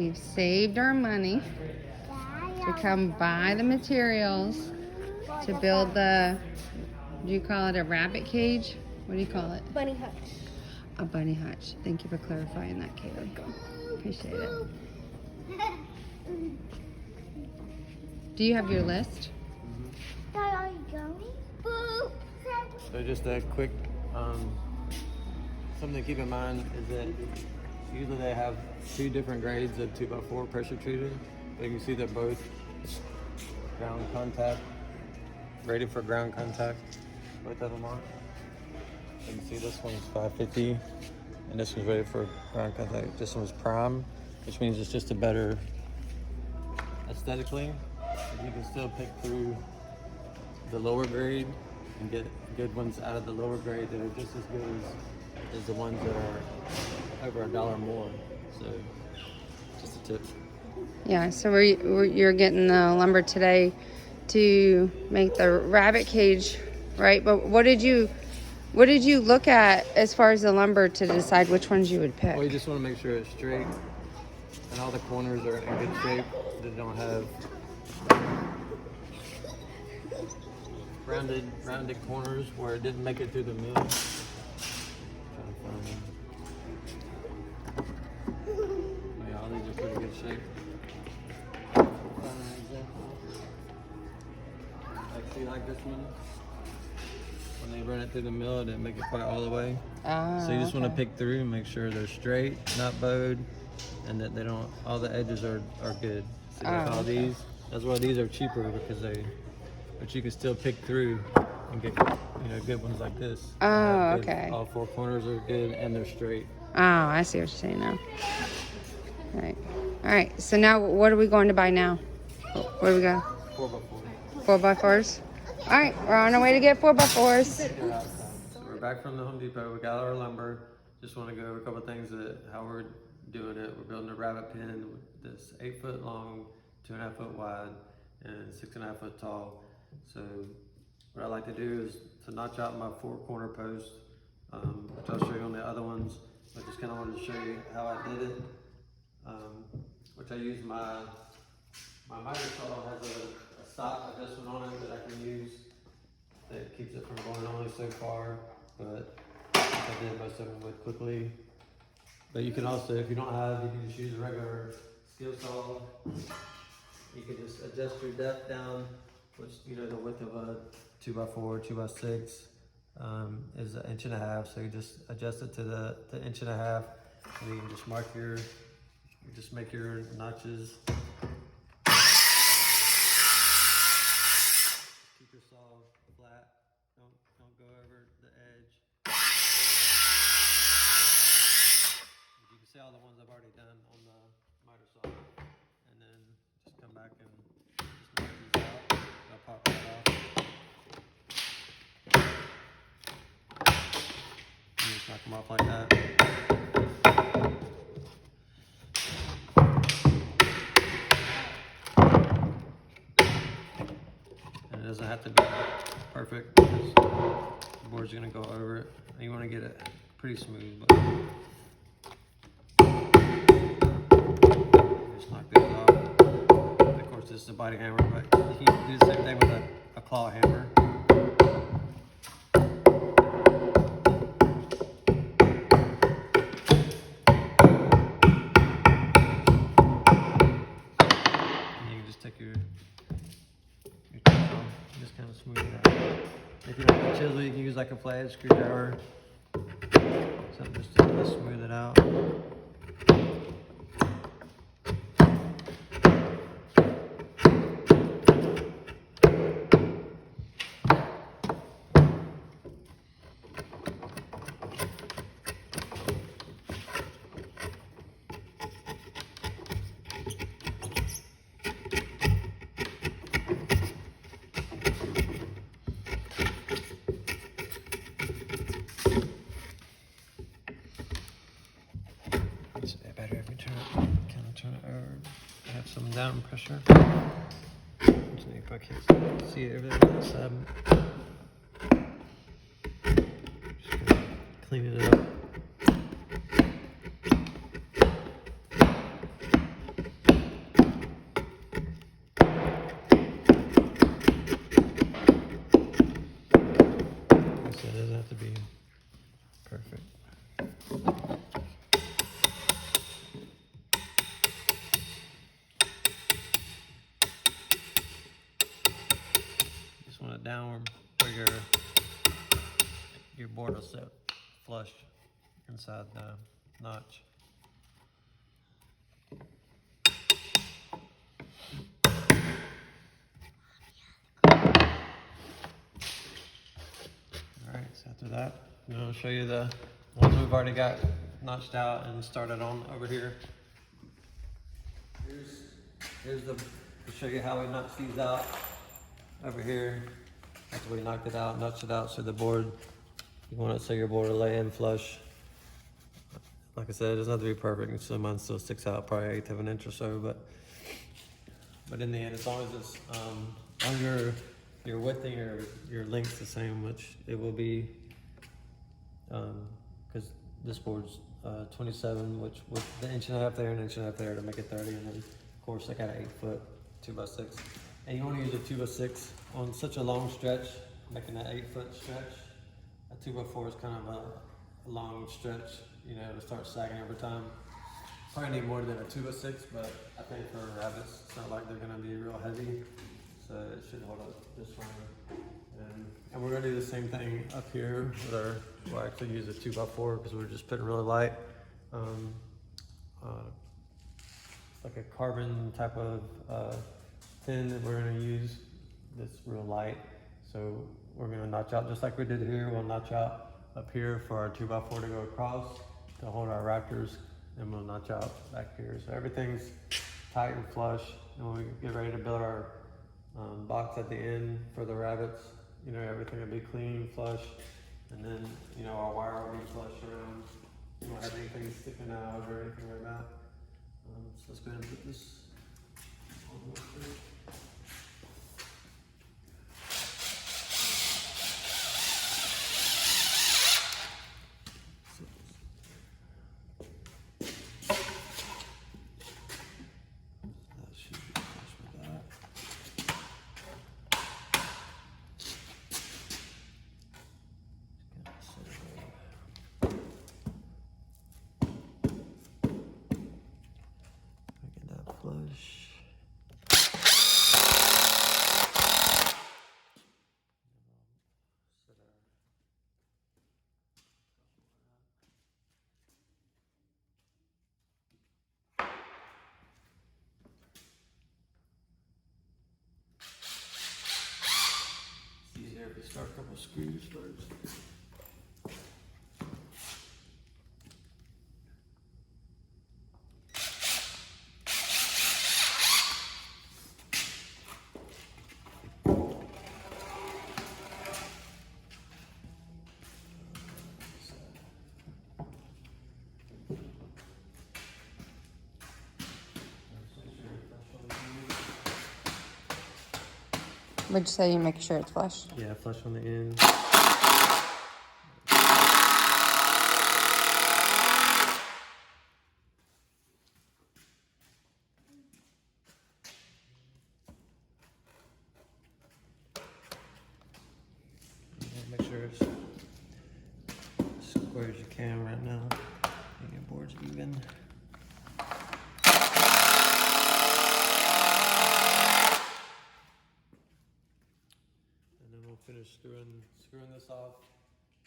We've saved our money to come buy the materials to build the, do you call it a rabbit cage? What do you call it? Bunny hutch. A bunny hutch. Thank you for clarifying that, Kaylee. Appreciate it. Do you have your list? Are you going? So just a quick, something to keep in mind is that usually they have two different grades of 2x4 pressure treated. But you can see they're both ground contact, rated for ground contact. Both of them are. You can see this one's 550 and this one's rated for ground contact. This one's prime, which means it's just a better aesthetically. You can still pick through the lower grade and get good ones out of the lower grade that are just as good as the ones that are over $1 more. So just a tip. Yeah, so you're getting the lumber today to make the rabbit cage, right? But what did you look at as far as the lumber to decide which ones you would pick? Well, you just want to make sure it's straight and all the corners are in good shape. They don't have rounded corners where it didn't make it through the mill. Trying to find them. Yeah, all these are pretty good shape. Like, see, like this one, when they run it through the mill, it didn't make it quite all the way. So you just want to pick through and make sure they're straight, not bowed, and that they don't, all the edges are good. See, like all these, that's why these are cheaper, because but you can still pick through and get, good ones like this. Oh, Good, okay. all four corners are good and they're straight. Oh, I see what you're saying now. All right. So now, what are we going to buy now? Where do we go? 4x4. 4x4s. All right, we're on our way to get 4x4s. So we're back from the Home Depot. We got our lumber. Just want to go over a couple of things how we're doing it. We're building a rabbit pen that's 8 foot long, 2.5 foot wide, and 6.5 foot tall. So what I like to do is to notch out my 4 corner posts, which I'll show you on the other ones. I just kind of wanted to show you how I did it, which I use my miter saw has a stop adjustment on it that I can use that keeps it from going only so far, but I did most of them with quickly. But you can also, if you don't have, you can just use a regular skill saw. You can just adjust your depth down, which, the width of a 2x4, 2x6 is 1.5 inches. So you just adjust it to the 1.5 inches, and you can just make your notches. Keep your saw flat. Don't go over the edge. As you can see, all the ones I've already done on the miter saw, and then just come back and just knock these out. They'll pop right off. And just knock them off like that. And it doesn't have to be perfect because the board's gonna go over it. And you want to get it pretty smooth, but just knock those off. Of course, this is a biting hammer, but you can do the same thing with a claw hammer. Smooth it out. If you don't have a chisel, you can use like a flathead screwdriver. Something just to smooth it out. It's better if we turn it over. Have some down pressure. So you probably can't see it over there on the side. Just gonna clean it up. down where your board will sit flush inside the notch. Alright, so after that, I'm going to show you the ones we've already got notched out and started on over here. Here's to show you how we notched these out over here. After we knocked it out, notched it out so the board, you want it so your board will lay in flush. Like I said, it doesn't have to be perfect, so mine still sticks out probably 1/8 of an inch or so, but in the end, as long as it's on your width and your length's the same, which it will be, because this board's 27, which with the 1.5 inch there and 1.5 inch there to make it 30, and then of course I got an 8-foot 2x6, and you want to use a 2x6 on such a long stretch, making that 8-foot stretch. A 2x4 is kind of a long stretch, you know, to start sagging over time. Probably need more than a 2x6, but I think for rabbits, it's not like they're going to be real heavy, so it should hold up just fine. And we're going to do the same thing up here with our, we'll actually use a 2x4 because we're just putting really light. Like a carbon type of tin that we're going to use that's real light. So we're going to notch out just like we did here. We'll notch out up here for our 2x4 to go across to hold our raptors, and we'll notch out back here. So everything's tight and flush, and when we get ready to build our box at the end for the rabbits, you know, everything will be clean, flush, and then, you know, our wire will be flush around. We won't have anything sticking out or anything like that. So let's go ahead and put this on the screen. That should be flush with that. Flush. It's easier if you start a couple screws first. Would you say you make sure it's flush? Yeah, flush on the end. Make sure it's as square as you can right now. And your board's even. Finish screwing this off,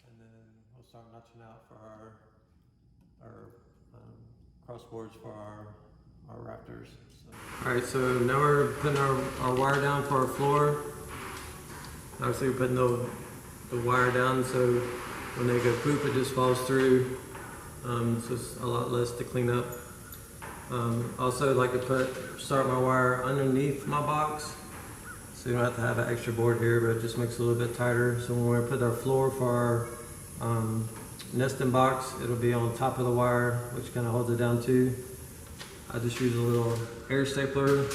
and then we'll start notching out for our crossboards for our raptors. So. All right, so now we're putting our wire down for our floor. Obviously, we're putting the wire down so when they go poop, it just falls through. So it's a lot less to clean up. Also, I like to start my wire underneath my box. So you don't have to have an extra board here, but it just makes it a little bit tighter. So when we put our floor for our nesting box, it'll be on top of the wire, which kind of holds it down too. I just use a little air stapler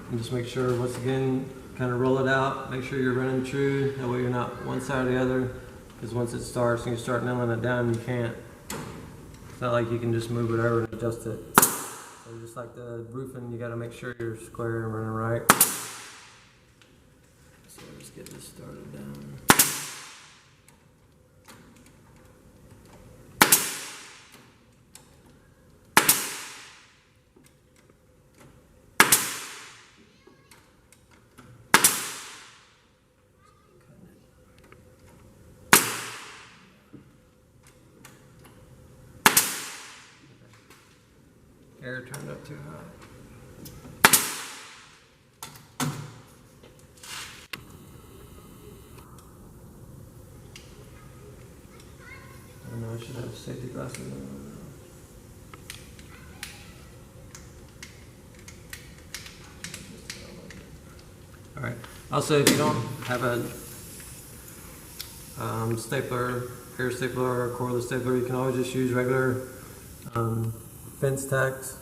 and just make sure, once again, kind of roll it out. Make sure you're running true. That way you're not one side or the other. Because once it starts and you start nailing it down, you can't. It's not like you can just move it over and adjust it. So just like the roofing, you got to make sure you're square and running right. Let's get this started down. air turned up too high. I know I should have safety glasses on. All right. Also, if you don't have a stapler, hair stapler, or cordless stapler, you can always just use regular fence tacks,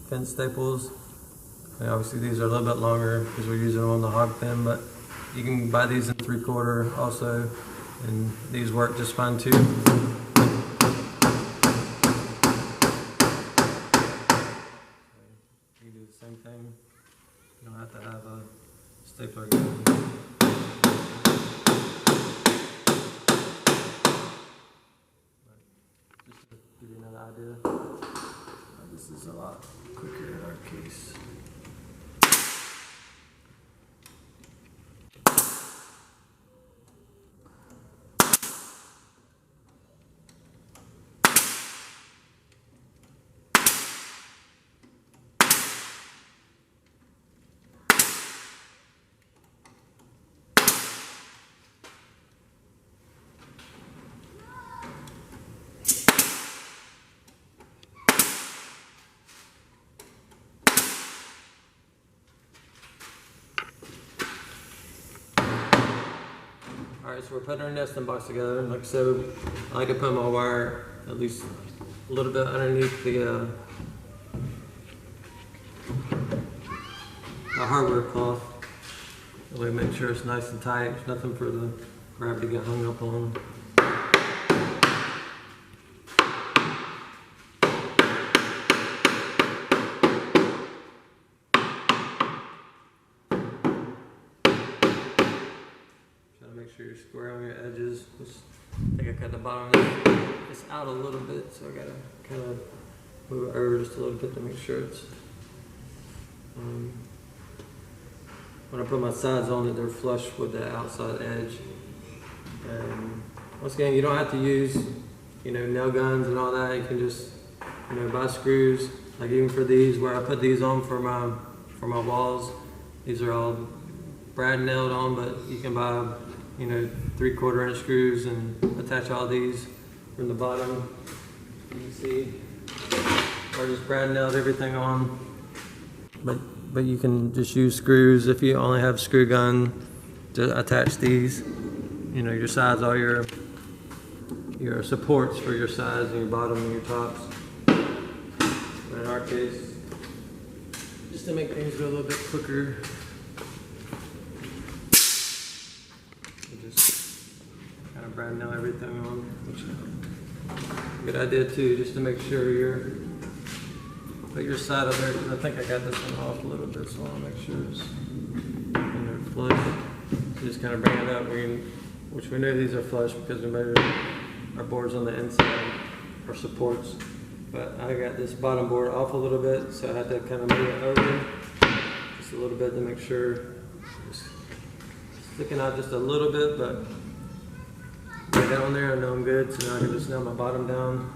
fence staples. And obviously, these are a little bit longer because we're using them on the hog pen, but you can buy these in 3/4 also, and these work just fine too. You can do the same thing. You don't have to have a stapler gun. Just to give you another idea, this is a lot quicker in our case. Alright, so we're putting our nesting box together, and like I said, I like to put my wire at least a little bit underneath the hardware cloth. That way make sure it's nice and tight. There's nothing for the grab to get hung up on. Make sure you're square on your edges. Just, I think I cut the bottom of this out a little bit, so I gotta kind of move it over just a little bit to make sure it's. When I put my sides on it, they're flush with the outside edge. And once again, you don't have to use, nail guns and all that. You can just, buy screws. Like even for these, where I put these on for my walls, these are all brad nailed on, but you can buy 3/4 inch screws and attach all these from the bottom. You can see, or just brad nailed everything on. But you can just use screws if you only have screw gun to attach these. Your sides, all your supports for your sides and your bottom and your tops. But in our case, just to make things go a little bit quicker. Brad nail everything on, which is a good idea too, just to make sure put your side up there, because I think I got this one off a little bit, so I want to make sure it's in there flush. So just kind of bring it up, which we know these are flush because we measured our boards on the inside, our supports. But I got this bottom board off a little bit, so I had to kind of move it over just a little bit to make sure it's sticking out just a little bit, but right down there, I know I'm good, so now I can just nail my bottom down.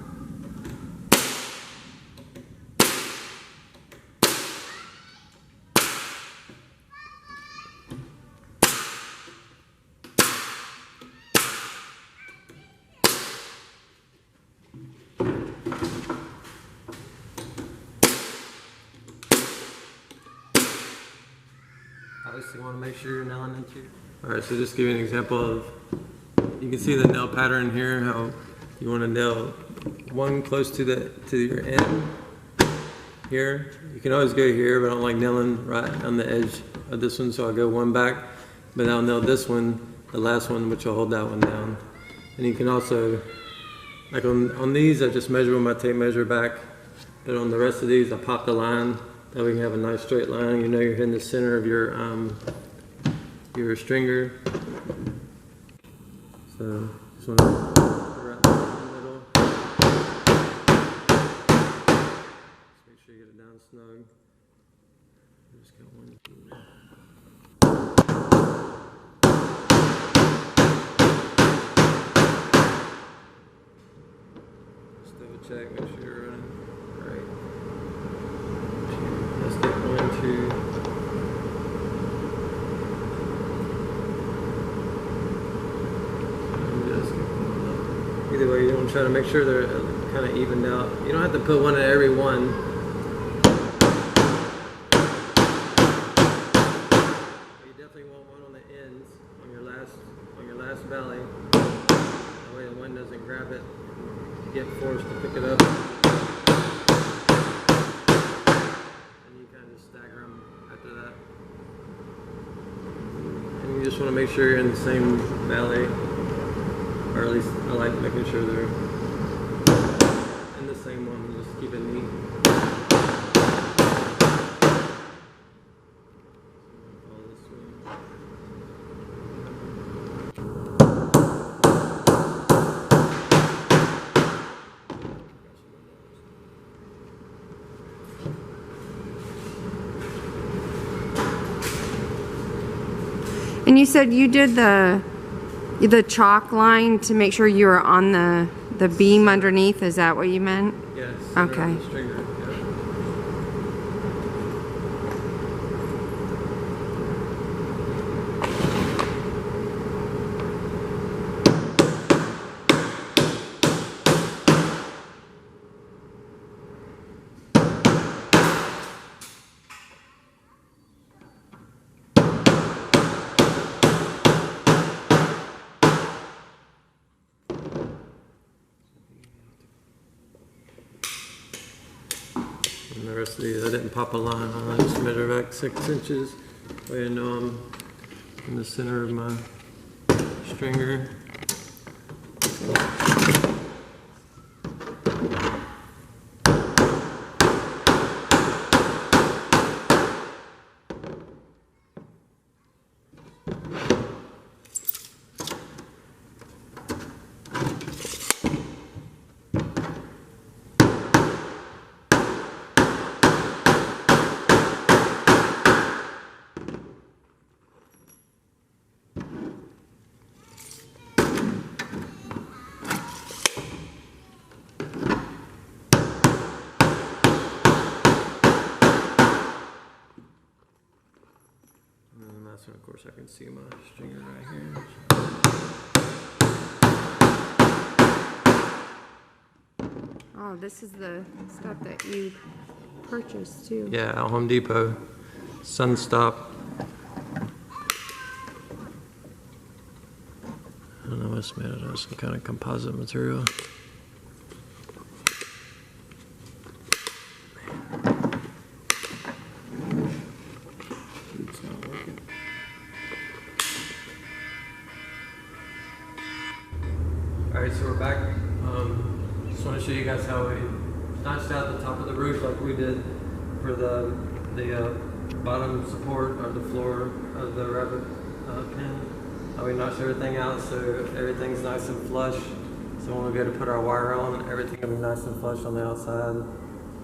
Obviously, you want to make sure you're nailing into. Alright, so just give you an example of. You can see the nail pattern here, how you want to nail one close to your end here. You can always go here, but I don't like nailing right on the edge of this one, so I'll go one back. But I'll nail this one, the last one, which will hold that one down. And you can also, like on these, I just measure with my tape measure back. But on the rest of these, I pop the line, that we can have a nice straight line. You're hitting the center of your stringer. So just want to right there in the middle. Just make sure you get it down snug. Just got one. Just double check, make sure you're running right. crazy way. You want to try to make sure they're kind of evened out. You don't have to put one at every one. But you definitely want one on the ends on your last valley. That way the wind doesn't grab it. You get forced to pick it up. And you kind of just stagger them after that. And you just want to make sure you're in the same valley. Or at least I like making sure they're in the same one, just keep it neat. Follow this way. And you said you did the chalk line to make sure you were on the beam underneath. Is that what you meant? Yes. Okay. Stringer, yeah. And the rest of these, I didn't pop a line on. I just measure back 6 inches. That way I know I'm in the center of my stringer. So of course I can see my stringer right here. Oh, this is the stuff that you purchased too. Yeah, at Home Depot. Sunstop. I don't know what's made out of, some kind of composite material. It's not working. Alright, so we're back. Just want to show you guys how we notched out the top of the roof like we did for the bottom support or the floor of the rabbit pen. How we notched everything out so everything's nice and flush. So when we go to put our wire on, everything will be nice and flush on the outside.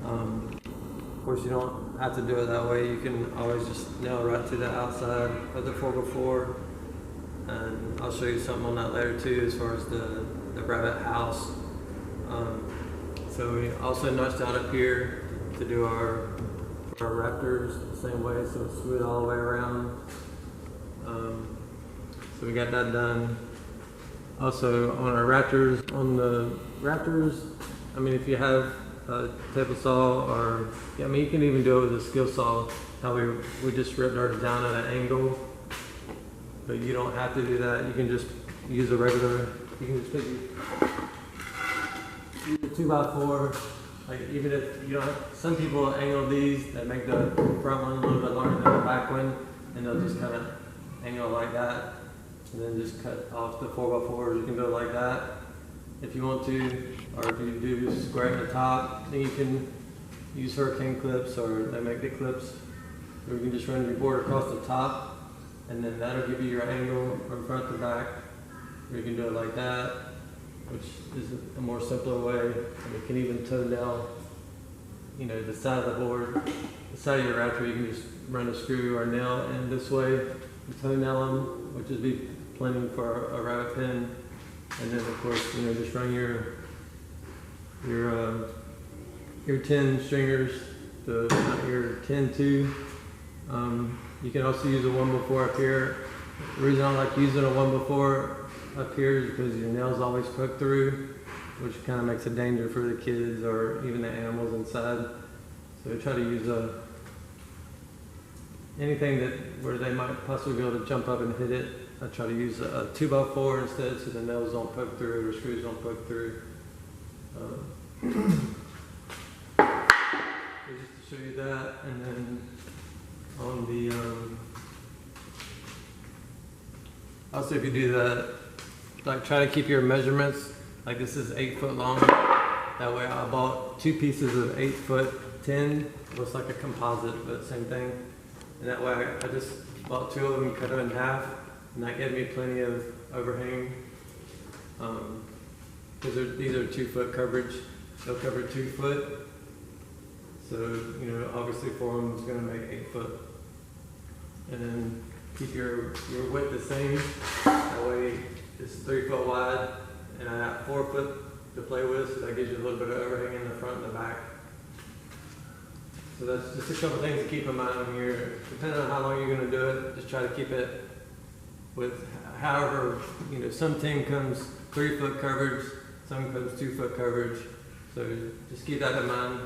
Of course, you don't have to do it that way. You can always just nail right to the outside of the 4x4. And I'll show you something on that later too, as far as the rabbit house. So we also notched out up here to do our raptors the same way, so it's smooth all the way around. So we got that done. Also on our raptors, I mean, if you have a table saw, or I mean, you can even do it with a skill saw. How we just ripped ours down at an angle, but you don't have to do that. You can just use a regular. You can just use a 2x4. Like even if you don't have, some people angle these that make the front one a little bit longer than the back one, and they'll just kind of angle like that, and then just cut off the 4x4s. You can do it like that if you want to, or if you do square at the top, then you can use hurricane clips, or they make the clips, or you can just run your board across the top, and then that'll give you your angle from front to back. Or you can do it like that, which is a more simpler way. And you can even toe nail, you know, the side of the board, the side of your raptor. You can just run a screw or nail in this way, and toe nail them, which would be plenty for a rabbit pen. And then of course, you know, just run your 10 stringers, your 10-2. You can also use a 1x4 up here. The reason I like using a 1x4 up here is because your nails always poke through. which kind of makes a danger for the kids or even the animals inside. So we try to use anything that where they might possibly be able to jump up and hit it. I try to use a 2x4 instead, so the nails don't poke through or screws don't poke through. Just to show you that, and then on the also, if you do that, like try to keep your measurements. Like this is 8 foot long. That way, I bought 2 pieces of 8 foot tin. Looks like a composite, but same thing. And that way, I just bought 2 of them, cut them in half, and that gave me plenty of overhang. Because these are 2 foot coverage. They'll cover 2 foot. So you know, obviously 4 of them is going to make 8 foot. And then keep your width the same. That way it's 3 foot wide, and I have 4 foot to play with, so that gives you a little bit of overhang in the front and the back. So that's just a couple things to keep in mind when you're, depending on how long you're going to do it, just try to keep it with however, you know, some tin comes 3 foot coverage, some comes 2 foot coverage. So just keep that in mind.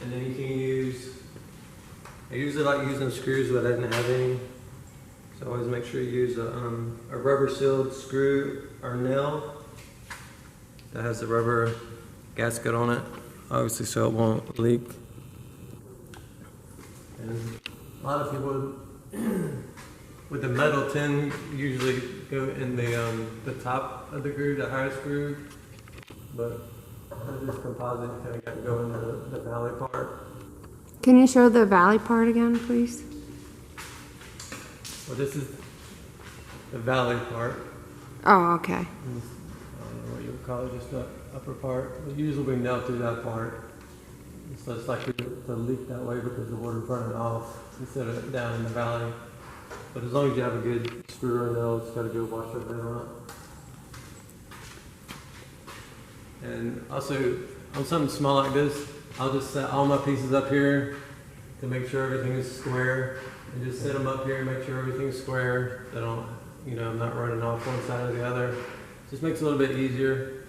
And then you can use, I usually like using screws, but I didn't have any. So always make sure you use a rubber sealed screw or nail that has the rubber gasket on it, obviously so it won't leak. And a lot of people with the metal tin usually go in the top of the groove, the higher screw, but this composite kind of got to go in the valley part. Can you show the valley part again, please? Well, this is the valley part. Oh, okay. I don't know what you would call it, just the upper part. Usually we nail through that part. So it's like to leak that way because the water's running off instead of down in the valley. But as long as you have a good screw or nail, it's got to go wash over there on it. And also, on something small like this, I'll just set all my pieces up here to make sure everything is square. And just set them up here and make sure everything's square. So I don't, you know, I'm not running off one side or the other. Just makes it a little bit easier.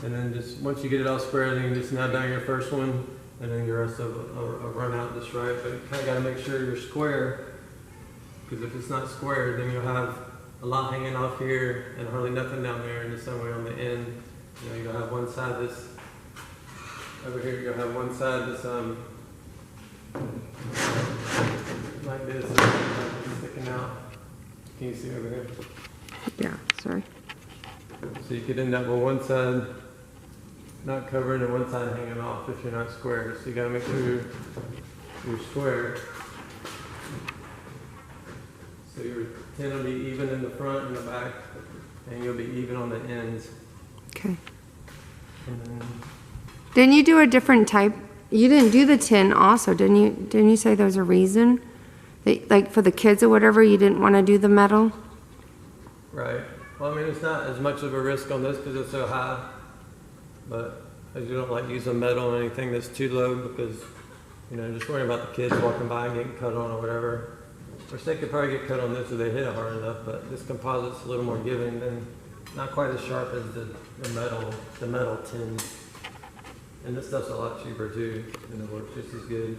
And then just once you get it all square, then you just nail down your first one, and then your rest of it will run out just right. But you kind of got to make sure you're square, because if it's not square, then you'll have a lot hanging off here and hardly nothing down there, and the same way on the end. You know, you'll have one side this over here. You'll have one side this like this, sticking out. Can you see over here? Yeah, sorry. So you could end up with one side not covered and one side hanging off if you're not square. So you gotta make sure you're square. So your tin will be even in the front and the back, and you'll be even on the ends. Okay. And then, Didn't you do a different type? You didn't do the tin also, didn't you? Didn't you say there's a reason? That, like for the kids or whatever, you didn't want to do the metal? right. Well, I mean, it's not as much of a risk on this because it's so high, but as you don't like using metal on anything that's too low because, you know, just worrying about the kids walking by and getting cut on or whatever. Which they could probably get cut on this if they hit it hard enough, but this composite's a little more giving than, not quite as sharp as the metal tin. And this stuff's a lot cheaper too, and it works just as good.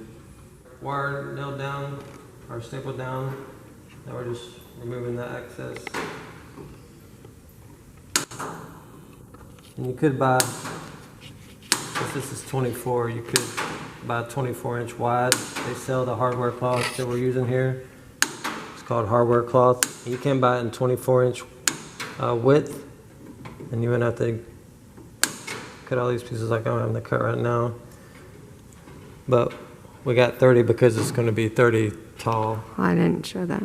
Wire nailed down or stapled down. Now we're just removing the excess. And you could buy, if this is 24, you could buy a 24-inch wide. They sell the hardware cloth that we're using here. It's called hardware cloth. You can buy it in 24-inch width, and you wouldn't have to cut all these pieces like I'm having to cut right now. But we got 30 because it's going to be 30 tall. I didn't show that.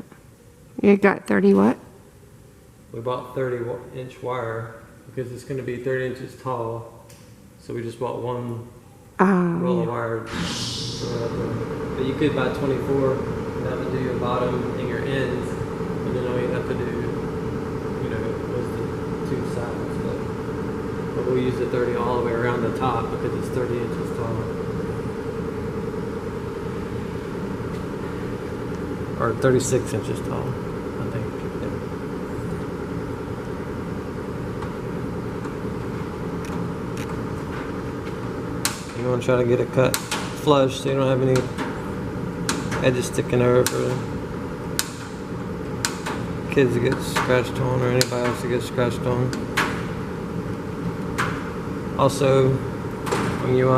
You got 30 what? We bought 30-inch wire because it's going to be 30 inches tall. So we just bought one roll of wire. But you could buy 24 and have to do your bottom and your ends, and then all you have to do, you know, was the 2 sides. But we'll use the 30 all the way around the top because it's 30 inches tall. Or 36 inches tall, I think. Yeah. You want to try to get it cut flush so you don't have any edges sticking over for kids to get scratched on or anybody else to get scratched on. Also, when you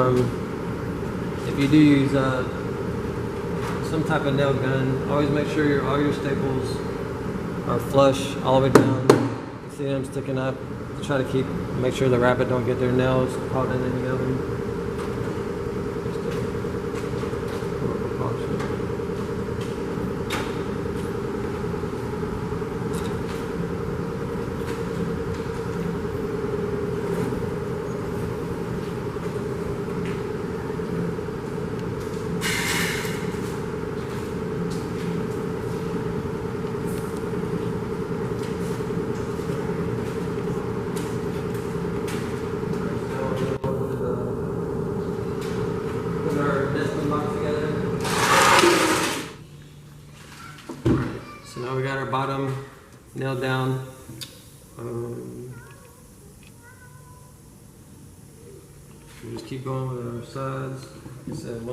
if you do use some type of nail gun, always make sure all your staples are flush all the way down. You see them sticking up. Try to make sure the rabbit don't get their nails caught in any of them. Just a precaution. So now we got our bottom nailed down. We just keep going with our sides. Like I said,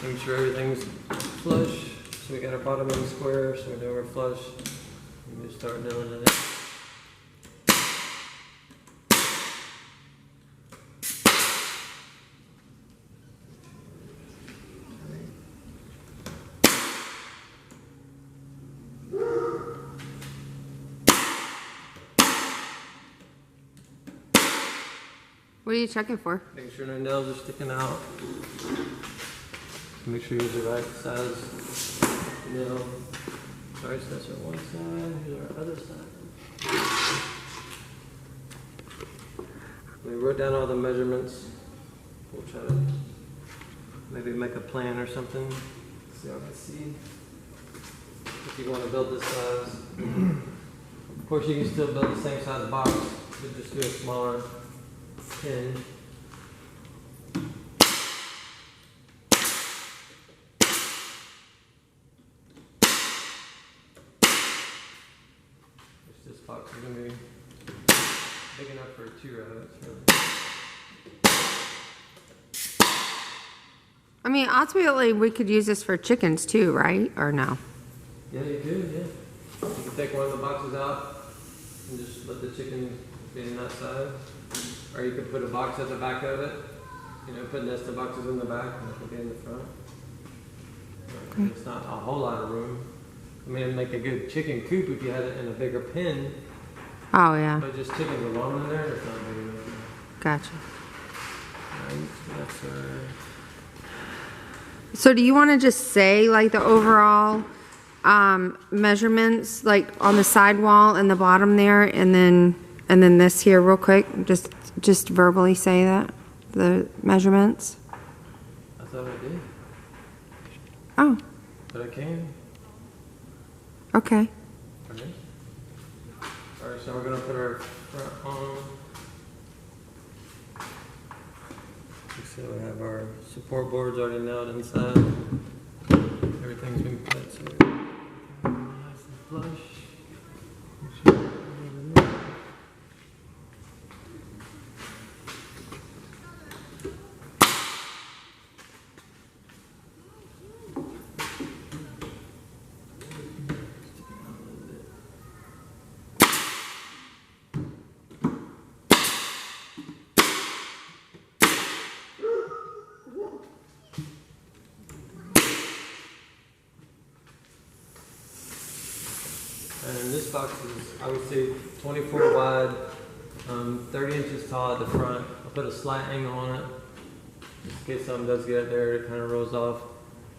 make sure everything's flush. So we got our bottom end square, so we know we're flush. And we just start nailing it in. What are you checking for? Making sure no nails are sticking out. Make sure you use the right size nail. Sorry, so that's our one side. Here's our other side. We wrote down all the measurements. We'll try to maybe make a plan or something. So y'all can see if you want to build this size. Of course, you can still build the same size box, but just do a smaller pin. This box is going to be big enough for 2 rabbits, really. I mean, ultimately, we could use this for chickens too, right? Or no? Yeah, you could, yeah. You can take one of the boxes out and just let the chicken be in that side. Or you could put a box at the back of it. You know, put nested boxes in the back and it could be in the front. Okay. It's not a whole lot of room. I mean, it'd make a good chicken coop if you had it in a bigger pen. Oh, yeah. But just chickens alone in there, it's not big enough. Gotcha. Right, that's So do you want to just say like the overall measurements, like on the side wall and the bottom there, and then this here real quick? Just verbally say that, the measurements. I thought I did. Oh, But I can. okay. Okay. Alright, so we're gonna put our front on. So we have our support boards already nailed inside. Everything's been cut so nice and flush. And this box is, I would say, 24 wide, 30 inches tall at the front. I'll put a slight angle on it, just in case something does get there, it kind of rolls off.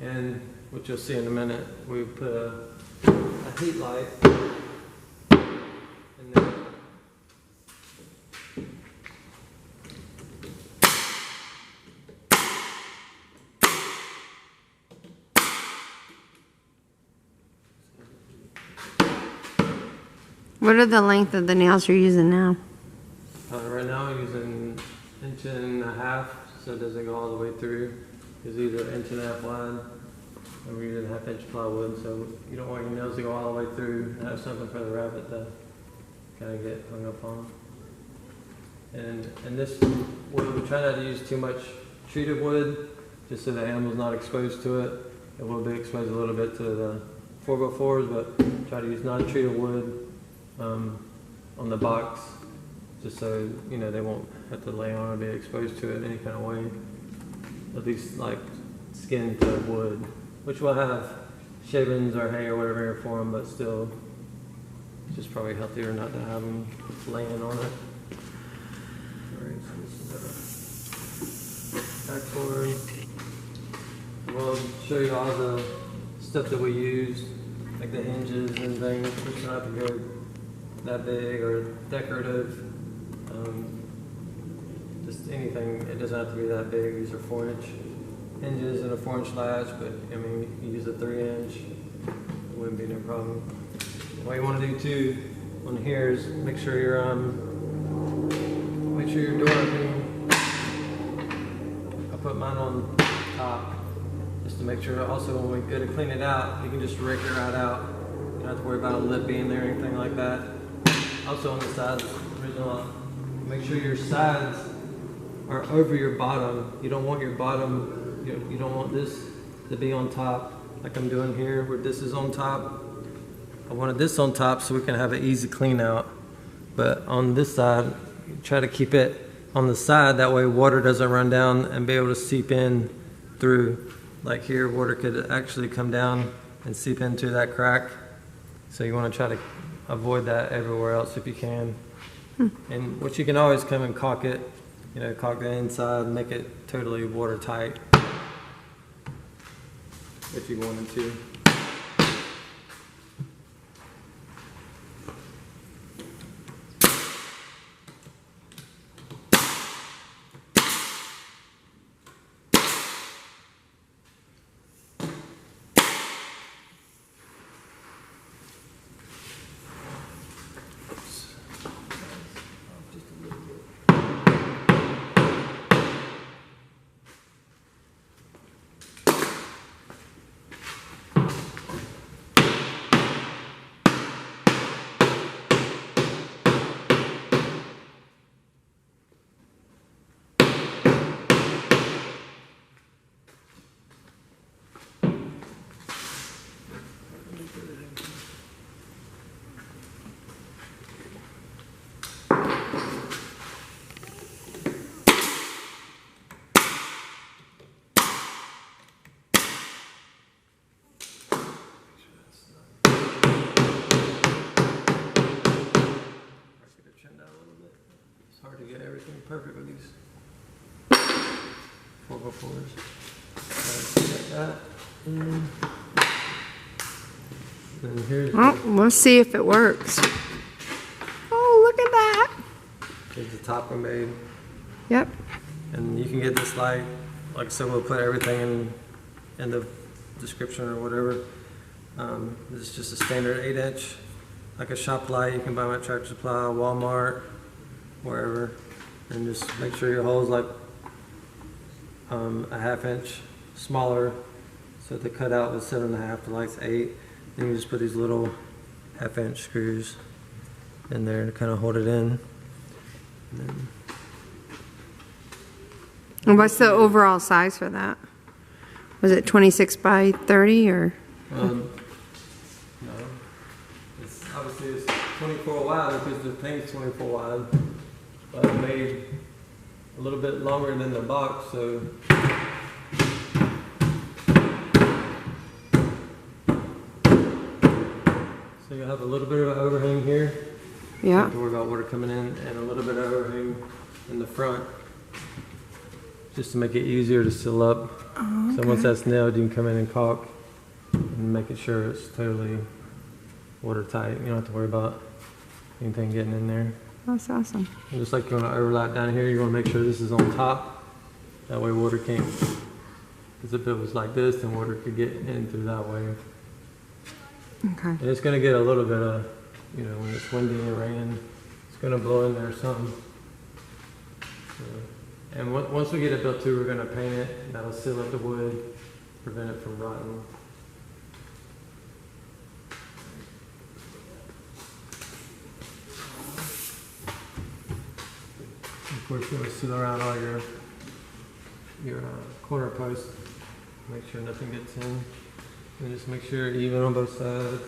And what you'll see in a minute, we put a heat light in there. What are the length of the nails you're using now? Right now I'm using 1.5 inches, so it doesn't go all the way through. It's either 1.5 inches wide, and we're using 1/2 inch plywood, so you don't want your nails to go all the way through and have something for the rabbit to kind of get hung up on. And this, we try not to use too much treated wood, just so the animal's not exposed to it. It will be exposed a little bit to the 4x4s, but try to use non-treated wood on the box, just so you know they won't have to lay on or be exposed to it any kind of way. At least like skin to wood, which will have shavings or hay or whatever here for them, but still, it's just probably healthier not to have them laying on it. Alright, so this is our backboard. We'll show you all the stuff that we use, like the hinges and things, which don't have to go that big or decorative. Just anything, it doesn't have to be that big. These are 4-inch hinges and a 4-inch latch, but I mean, you can use a 3-inch, it wouldn't be no problem. What you want to do too on here is make sure your door opening. I put mine on top just to make sure. Also, when we go to clean it out, you can just rake it right out. You don't have to worry about a lip being there or anything like that. Also on the sides, original, make sure your sides are over your bottom. You don't want your bottom, you don't want this to be on top like I'm doing here where this is on top. I wanted this on top so we can have an easy clean out. But on this side, try to keep it on the side, that way water doesn't run down and be able to seep in through. Like here, water could actually come down and seep into that crack. So you want to try to avoid that everywhere else if you can. And what you can always come and caulk it, you know, caulk the inside, make it totally watertight if you wanted to. Hard to get everything perfect with these 4x4s. Get that in. And here's Well, we'll see if it works. Oh, look at that. here's the top we made. Yep. And you can get this light. Like I said, we'll put everything in the description or whatever. This is just a standard 8-inch, like a shop light. You can buy them at Tractor Supply, Walmart, wherever, and just make sure your hole's like a 1/2 inch smaller, so the cutout was 7.5, the light's 8. Then you just put these little 1/2 inch screws in there to kind of hold it in. And what's the overall size for that? Was it 26 by 30 or? No, it's obviously it's 24 wide because the thing's 24 wide. But I made a little bit longer than the box, so you'll have a little bit of an overhang here. Yeah. Don't have to worry about water coming in, and a little bit of overhang in the front, just to make it easier to seal up. Oh, okay. So once that's nailed, you can come in and caulk and make it sure it's totally watertight. You don't have to worry about anything getting in there. That's awesome. And just like you want to overlap down here, you want to make sure this is on top. That way water can't, because if it was like this, then water could get in through that way. Okay. And it's going to get a little bit of, you know, when it's windy and raining, it's going to blow in there some. So, and once we get it built too, we're going to paint it, and that'll seal up the wood, prevent it from rotting. Of course, you want to seal around all your your corner post. Make sure nothing gets in. And just make sure even on both sides.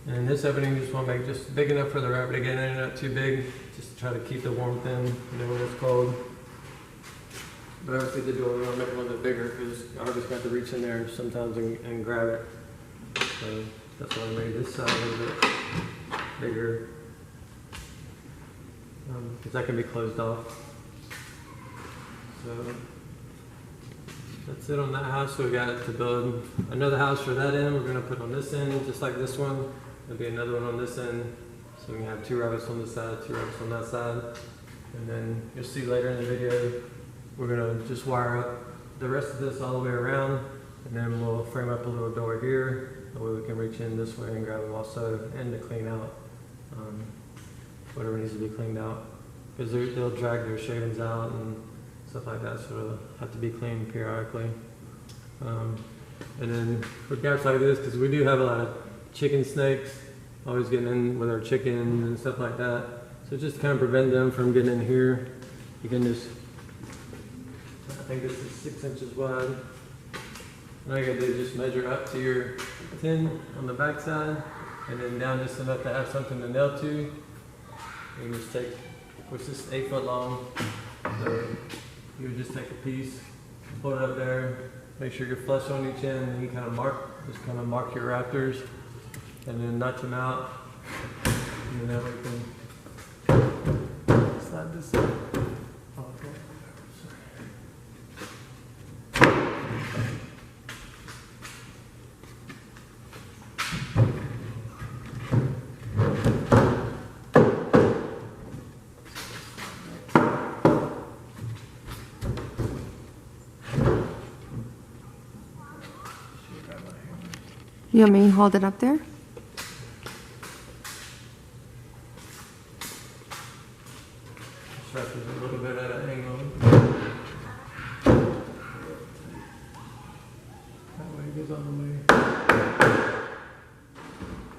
And this opening, you just want to make just big enough for the rabbit to get in, not too big. Just try to keep the warmth in, you know, when it's cold. But obviously the door, we want to make it a little bit bigger because I just got to reach in there sometimes and grab it. So that's why I made this side a little bit bigger. Because that can be closed off. So that's it on that house. So we got to build another house for that end. We're going to put on this end, just like this one. There'll be another one on this end. So we can have 2 rabbits on this side, 2 rabbits on that side. And then you'll see later in the video, we're going to just wire up the rest of this all the way around. And then we'll frame up a little door here. That way we can reach in this way and grab them also, and to clean out whatever needs to be cleaned out. Because they'll drag their shavings out and stuff like that, so it'll have to be cleaned periodically. And then for gaps like this, because we do have a lot of chicken snakes always getting in with our chickens and stuff like that, so just to kind of prevent them from getting in here, you can just, I think this is 6 inches wide. And all you gotta do is just measure up to your 10 on the back side, and then down just enough to have something to nail to. You can just take, which is 8 foot long, so you would just take a piece, pull it up there, make sure you're flush on each end, and you kind of mark your raptors, and then notch them out, and then we can slide this up. You want me to hold it up there? Stretches a little bit at an angle. That way it goes all the way.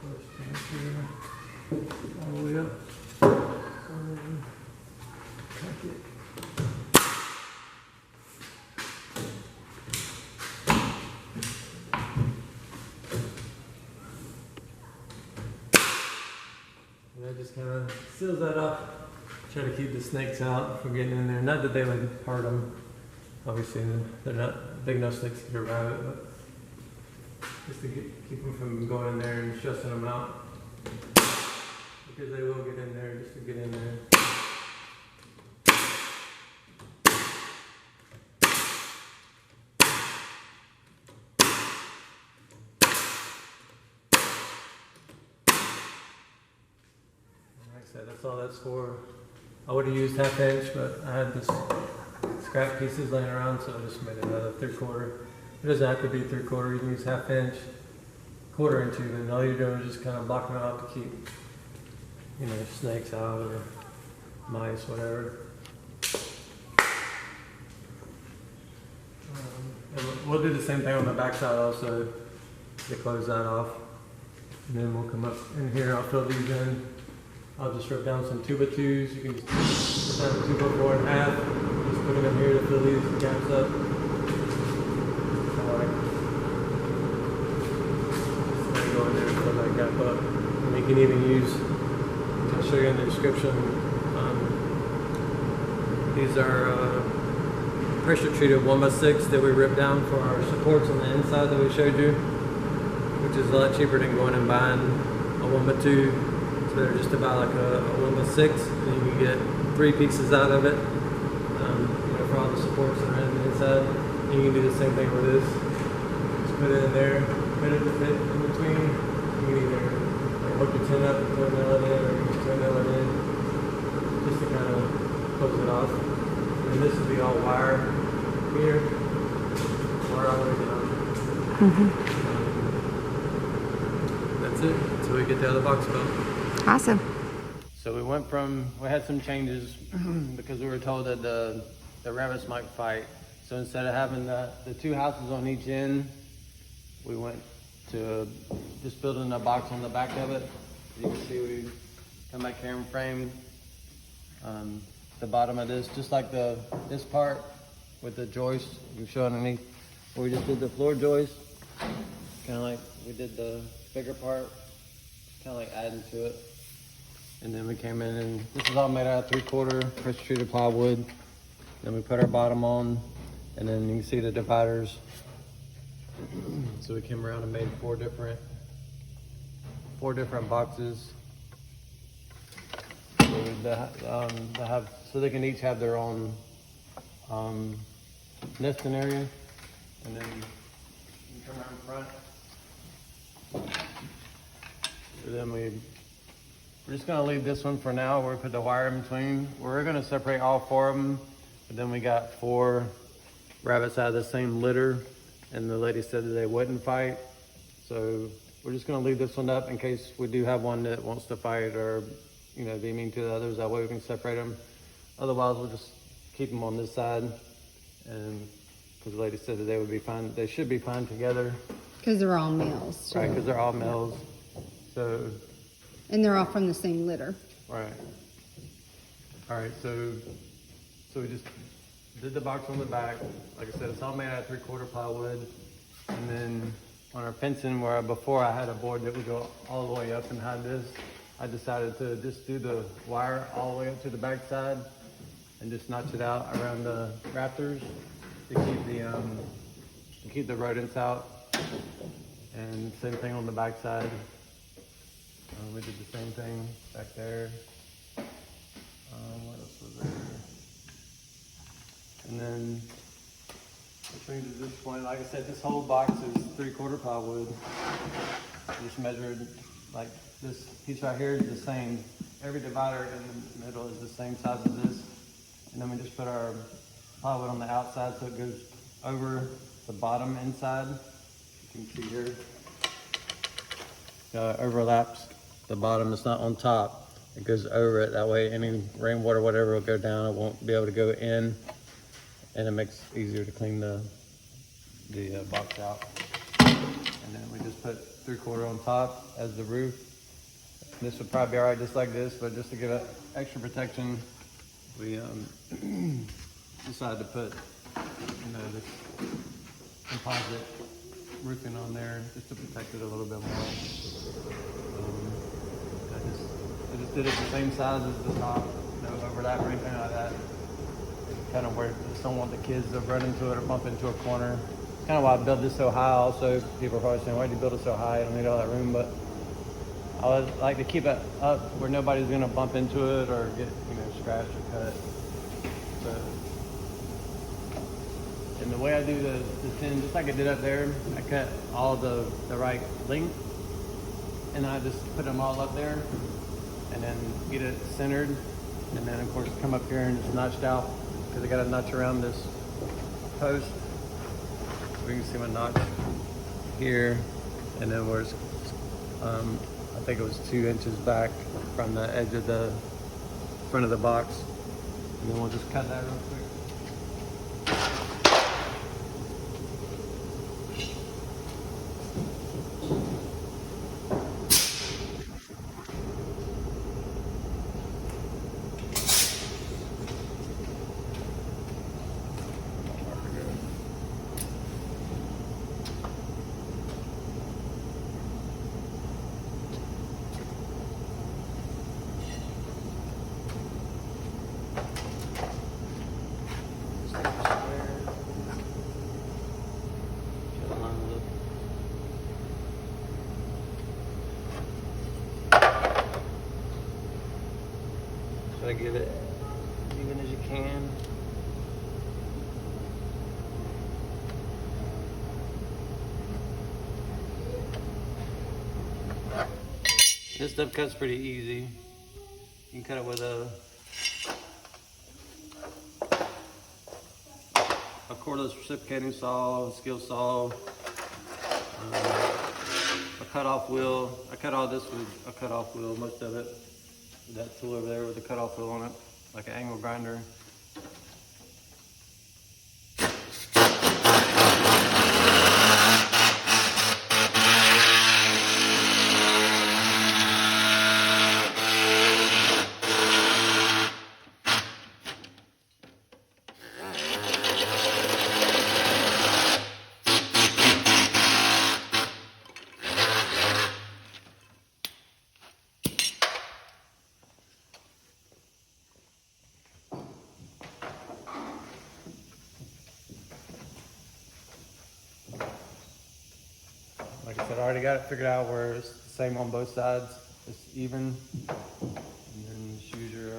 First here, all the way up. Tuck it. And that just kind of seals that up. Try to keep the snakes out from getting in there. Not that they would hurt them. Obviously, they're not big enough snakes to get a rabbit, but just to keep them from going in there and stressing them out. Because they will get in there just to get in there. Like I said, that's all that's for. I would have used 1/2 inch, but I had this scrap pieces laying around, so I just made another 3/4. It doesn't have to be 3/4. You can use 1/2 inch, 1/4 inch even. All you're doing is just kind of blocking it out to keep, you know, snakes out or mice, whatever. And we'll do the same thing on the back side also to close that off. And then we'll come up in here. I'll fill these in. I'll just rip down some 2x2s. You can just rip down the 2x4 in half. Just putting them here to fill these gaps up. Go in there and fill that gap up. And you can even use, I'll show you in the description, these are pressure treated 1x6 that we ripped down for our supports on the inside that we showed you, which is a lot cheaper than going and buying a 1x2. So they're just about like a 1x6, and you can get 3 pieces out of it, for all the supports that are in the inside. And you can do the same thing with this. Just put it in there, put it to fit in between. You can either hook your tin up and throw a nail in, or you can throw a nail in, just to kind of close it off. And this will be all wire here, wire all the way down. That's it. So we get the other box built. Awesome. So we had some changes because we were told that the rabbits might fight. So instead of having the 2 houses on each end, we went to just building a box on the back of it. You can see we come back here and frame the bottom of this, just like this part with the joist we show underneath. We just did the floor joist, kind of like we did the bigger part, kind of like adding to it. And then we came in, and this is all made out of 3/4 pressure treated plywood. Then we put our bottom on, and then you can see the dividers. So we came around and made four different boxes. So they can each have their own nesting area, and then you come around front. So then we're just gonna leave this one for now. We're gonna put the wire in between. We're gonna separate all 4 of them, but then we got 4 rabbits out of the same litter, and the lady said that they wouldn't fight. So we're just gonna leave this one up in case we do have one that wants to fight or, be mean to the others. That way we can separate them. Otherwise, we'll just keep them on this side, and because the lady said that they would be fine. They should be fine together. Because they're all males. Right, because they're all males. So. And they're all from the same litter. Right. All right, so we just did the box on the back. Like I said, it's all made out of 3/4 plywood. And then on our fencing, where before I had a board that would go all the way up and hide this, I decided to just do the wire all the way up to the back side and just notch it out around the rafters to keep the rodents out. And same thing on the back side. We did the same thing back there. What else was there? And then, which brings us to this point. Like I said, this whole box is 3/4 plywood. I just measured, like this piece right here is the same. Every divider in the middle is the same size as this. And then we just put our plywood on the outside so it goes over the bottom inside. You can see here. Overlaps the bottom. It's not on top. It goes over it. That way any rainwater, whatever, will go down. It won't be able to go in. And it makes it easier to clean the box out. And then we just put 3/4 on top as the roof. This would probably be all right just like this, but just to give it extra protection, we decided to put this composite roofing on there just to protect it a little bit more. I just did it the same size as the top, no overlap or anything like that. Kind of where I just don't want the kids to run into it or bump into a corner. It's kind of why I built this so high. Also, people are probably saying, why did you build it so high? I don't need all that room, but I would like to keep it up where nobody's gonna bump into it or get scratched or cut. So, and the way I do the tin, just like I did up there, I cut all the right length, and I just put them all up there, and then get it centered, and then of course come up here and just notched out because I got a notch around this post. So you can see my notch here, and then where's I think it was 2 inches back from the edge of the front of the box, and then we'll just cut that real quick. get it as even as you can. This stuff cuts pretty easy. You can cut it with a cordless reciprocating saw, skill saw, a cutoff wheel. I cut all this with a cutoff wheel, most of it. That tool over there with the cutoff wheel on it, like an angle grinder. Like I said, I already got it figured out where it's the same on both sides. It's even. And then just use your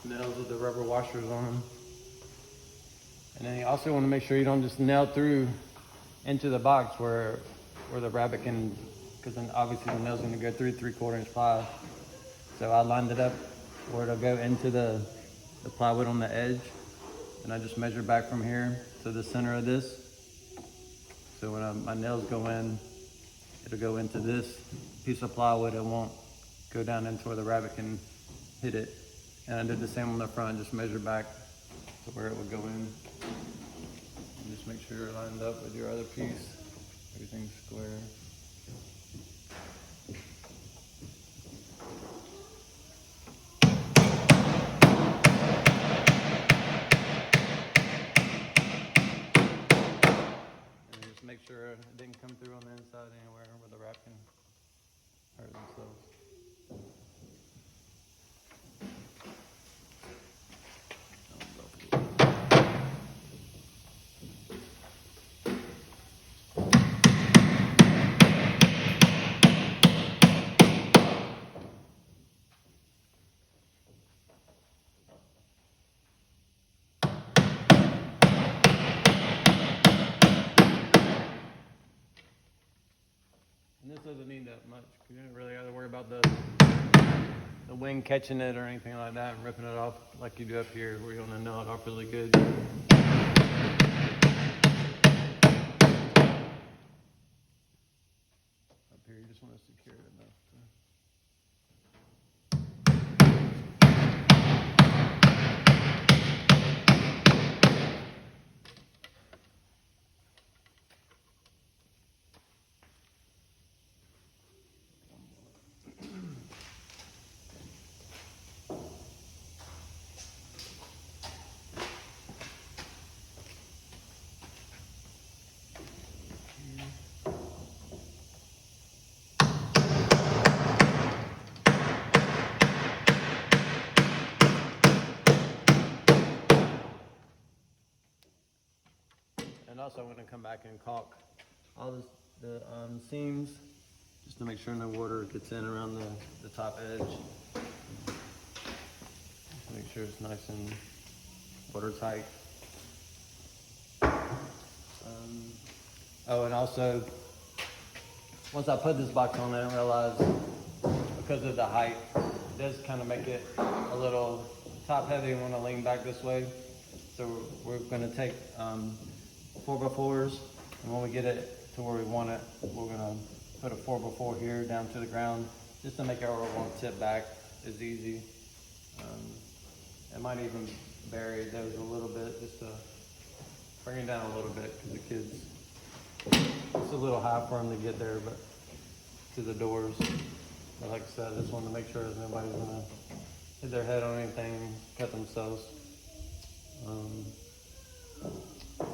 nails with the rubber washers on them. And then you also want to make sure you don't just nail through into the box where the rabbit can, because then obviously the nail's going to go through 3/4 inch ply. So I lined it up where it'll go into the plywood on the edge, and I just measure back from here to the center of this. So when my nails go in, it'll go into this piece of plywood. It won't go down into where the rabbit can hit it. And I did the same on the front, just measure back to where it would go in. And just make sure you're lined up with your other piece. Everything's square. And just make sure it didn't come through on the inside anywhere where the rat can hurt themselves. And this doesn't need that much, because you don't really have to worry about the wing catching it or anything like that and ripping it off like you do up here, where you want to nail it off really good. Up here, you just want to secure it enough. And also I'm going to come back and caulk all the seams just to make sure no water gets in around the top edge. Make sure it's nice and watertight. Oh, and also, once I put this box on, I didn't realize, because of the height, it does kind of make it a little top heavy and want to lean back this way. So we're going to take 4x4s, and when we get it to where we want it, we're going to put a 4x4 here down to the ground, just to make it where it won't tip back as easy. It might even bury those a little bit, just to bring it down a little bit, because the kids, it's a little high for them to get there, but to the doors. But like I said, I just wanted to make sure that nobody's gonna hit their head on anything, cut themselves.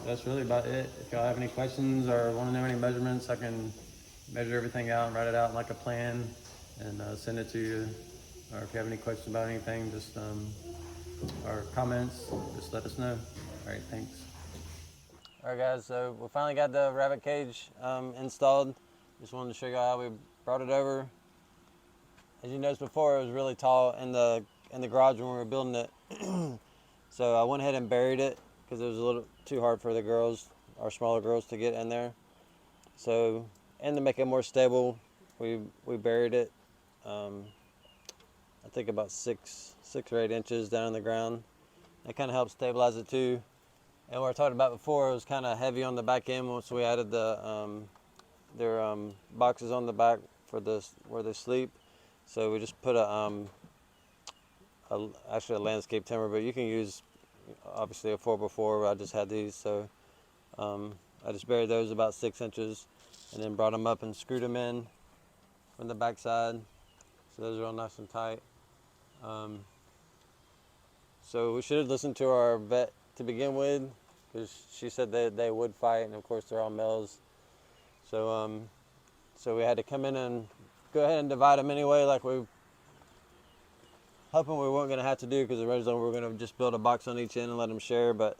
That's really about it. If y'all have any questions or want to know any measurements, I can measure everything out and write it out like a plan and send it to you. Or if you have any questions about anything, just or comments, just let us know. All right, thanks. All right, guys, so we finally got the rabbit cage installed. Just wanted to show you how we brought it over. As you noticed before, it was really tall in the garage when we were building it. So I went ahead and buried it because it was a little too hard for the girls, our smaller girls, to get in there. So, and to make it more stable, we buried it. I think about 6 or 8 inches down in the ground. That kind of helps stabilize it too. And what I talked about before, it was kind of heavy on the back end once we added the their boxes on the back for this where they sleep. So we just put actually a landscape timber, but you can use obviously a 4x4. I just had these, so I just buried those about 6 inches, and then brought them up and screwed them in from the back side. So those are all nice and tight. So we should have listened to our vet to begin with, because she said that they would fight, and of course they're all males. So so we had to come in and go ahead and divide them anyway, like we hoping we weren't going to have to do, because originally we were going to just build a box on each end and let them share, but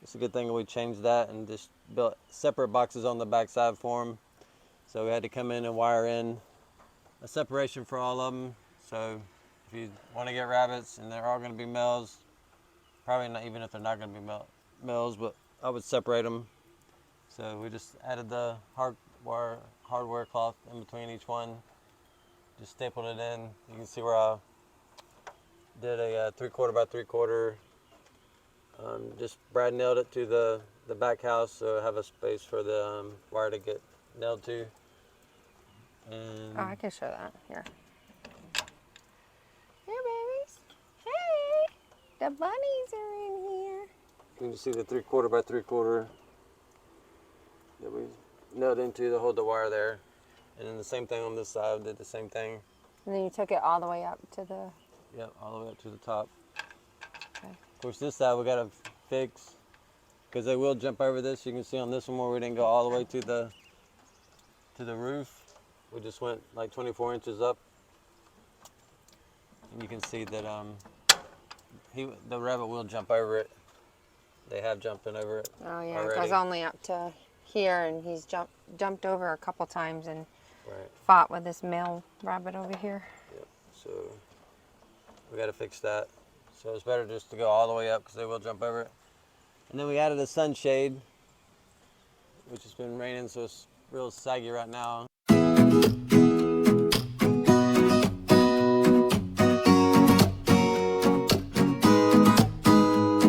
it's a good thing we changed that and just built separate boxes on the back side for them. So we had to come in and wire in a separation for all of them. So if you want to get rabbits and they're all going to be males, probably not, even if they're not going to be males, but I would separate them. So we just added the hardware cloth in between each one, just stapled it in. You can see where I did a 3/4 by 3/4. Just Brad nailed it to the back house, so I have a space for the wire to get nailed to. And Oh, I can show that. Here. Here, babies. Hey! The bunnies are in here. you can see the 3/4 by 3/4 that we nailed into to hold the wire there. And then the same thing on this side, did the same thing. And then you took it all the way up to the... Yep, all the way up to the top. Okay. Of course, this side we got to fix, because they will jump over this. You can see on this one where we didn't go all the way to the roof. We just went like 24 inches up. And you can see that the rabbit will jump over it. They have jumped in over it. Oh, yeah, already. it goes only up to here, and he's jumped over a couple times and Right. fought with this male rabbit over here. Yep. So we got to fix that. So it's better just to go all the way up, because they will jump over it. And then we added a sunshade, which has been raining, so it's real saggy right now.